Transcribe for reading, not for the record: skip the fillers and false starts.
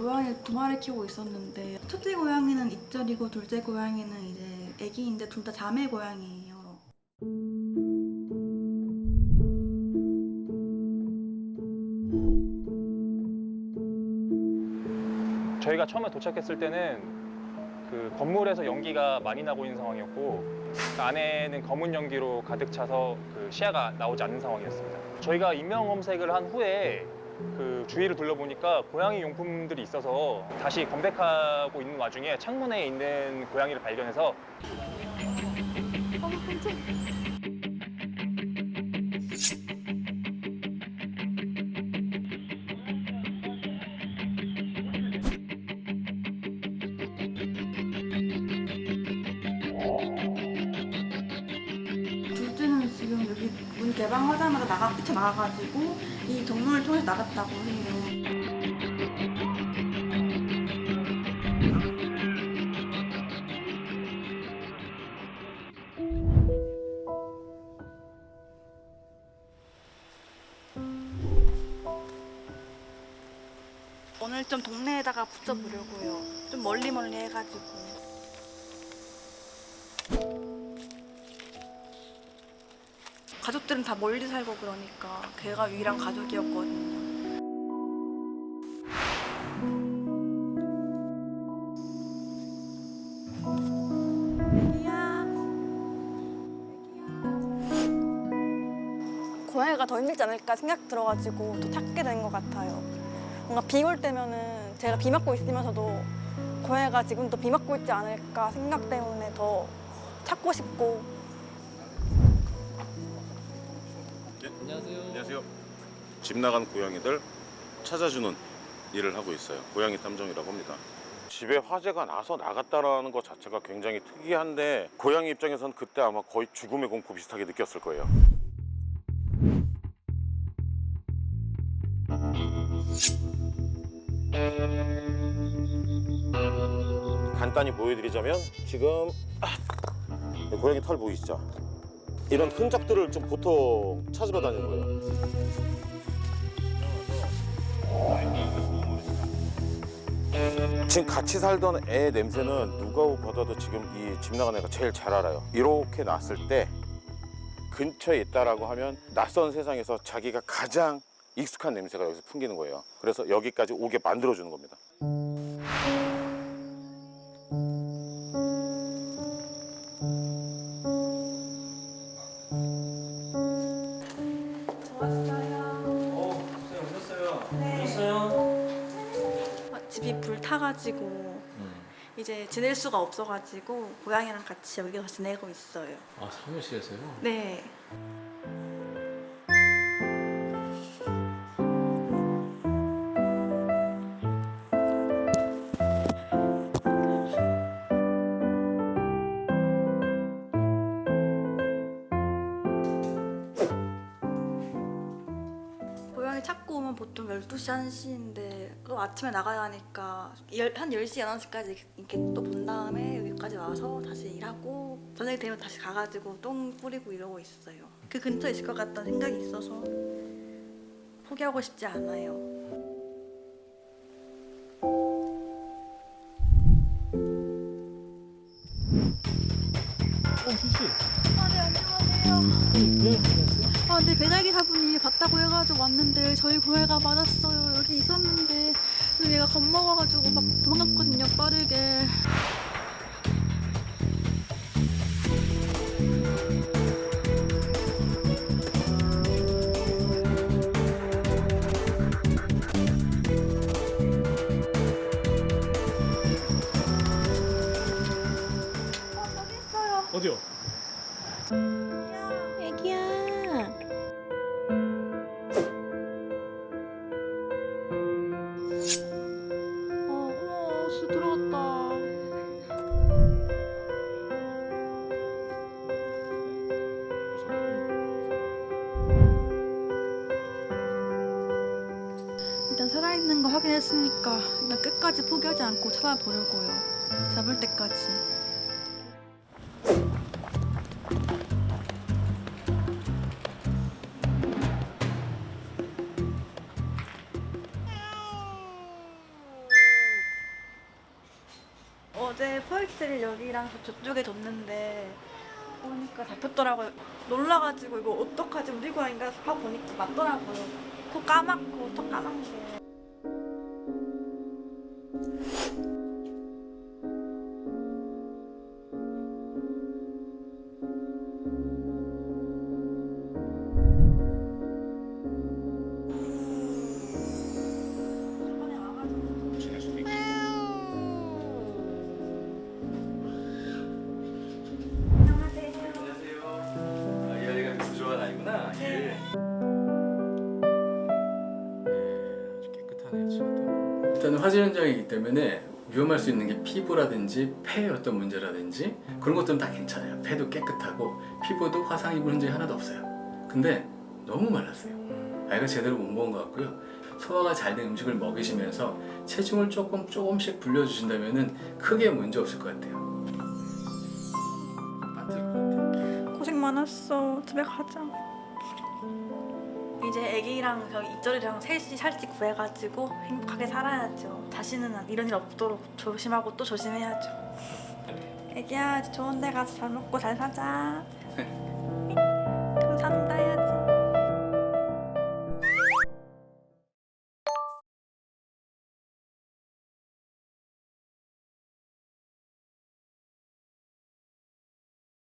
고양이를 두 마리 키우고 있었는데 첫째 고양이는 입절이고 둘째 고양이는 이제 아기인데 둘 다 자매 고양이에요. 저희가 처음에 도착했을 때는 그 건물에서 연기가 많이 나고 있는 상황이었고 그 안에는 검은 연기로 가득 차서 그 시야가 나오지 않는 상황이었습니다. 저희가 인명 검색을 한 후에 그 주위를 둘러보니까 고양이 용품들이 있어서 다시 검색하고 있는 와중에 창문에 있는 고양이를 발견해서 둘째는 지금 여기 문 개방하자마자 뛰쳐나가가지고 이 정문을 통해서 나갔다고 해요. 오늘 좀 동네에다가 붙여보려고요. 좀 멀리 해가지고. 가족들은 다 멀리 살고 그러니까 걔가 유일한 가족이었거든요. 애기야. 고양이가 더 힘들지 않을까 생각 들어가지고 또 찾게 된 것 같아요. 뭔가 비 올 때면은 제가 비 맞고 있으면서도 고양이가 지금도 비 맞고 있지 않을까 생각 때문에 더 찾고 싶고. 안녕하세요. 안녕하세요. 집 나간 고양이들 찾아주는 일을 하고 있어요. 고양이 탐정이라고 합니다. 집에 화재가 나서 나갔다라는 것 자체가 굉장히 특이한데 고양이 입장에서는 그때 아마 거의 죽음의 공포 비슷하게 느꼈을 거예요. 간단히 보여드리자면 지금 고양이 털 보이시죠? 이런 흔적들을 좀 보통 찾으러 다니는 거예요. 지금 같이 살던 애 냄새는 누가 받아도 지금 이 집 나간 애가 제일 잘 알아요. 이렇게 났을 때 근처에 있다라고 하면 낯선 세상에서 자기가 가장 익숙한 냄새가 여기서 풍기는 거예요. 그래서 여기까지 오게 만들어주는 겁니다. 집이 불타가지고 이제 지낼 수가 없어가지고 고양이랑 같이 여기서 지내고 있어요. 아, 사무실에서요? 네. 고양이 찾고 오면 보통 12시, 1시인데 또 아침에 나가야 하니까 한 10시, 11시까지 이렇게 또 본 다음에 여기까지 와서 다시 일하고 저녁이 되면 다시 가가지고 똥 뿌리고 이러고 있어요. 그 근처에 있을 것 같다는 생각이 있어서 포기하고 싶지 않아요. 수씨. 네, 안녕하세요. 네, 안녕하세요. 네, 배달기사분이 봤다고 해가지고 왔는데 저희 고양이가 맞았어요. 여기 있었는데 얘가 겁먹어가지고 막 도망갔거든요, 빠르게. 여기 있어요. 어디요? 애기야. 어머, 수 들어갔다. 일단 살아있는 거 확인했으니까 일단 끝까지 포기하지 않고 찾아보려고요. 잡을 때까지. 아기를 여기랑 저쪽에 뒀는데 보니까 잡혔더라고요. 놀라가지고 이거 어떡하지 우리 고양이가 하고 보니까 맞더라고요. 코 까맣고 턱 까만 게. 저번에 와가지고 지낼 수도 있고. 안녕하세요. 안녕하세요. 이 아이가 부조한 아이구나. 네. 아주 깨끗하네요, 치아도. 일단은 화재 현장이기 때문에 위험할 수 있는 게 피부라든지 폐의 어떤 문제라든지 그런 것들은 다 괜찮아요. 폐도 깨끗하고 피부도 화상 입은 흔적이 하나도 없어요. 근데 너무 말랐어요. 아이가 제대로 못 먹은 것 같고요. 소화가 잘 된 음식을 먹이시면서 체중을 조금씩 불려주신다면은 크게 문제 없을 것 같아요. 빠질 것 같아요. 고생 많았어. 집에 가자. 이제 애기랑 저 이철이랑 셋이 살집 구해가지고 행복하게 살아야죠. 다시는 이런 일 없도록 조심하고 또 조심해야죠. 애기야, 이제 좋은 데 가서 잘 먹고 잘 사자.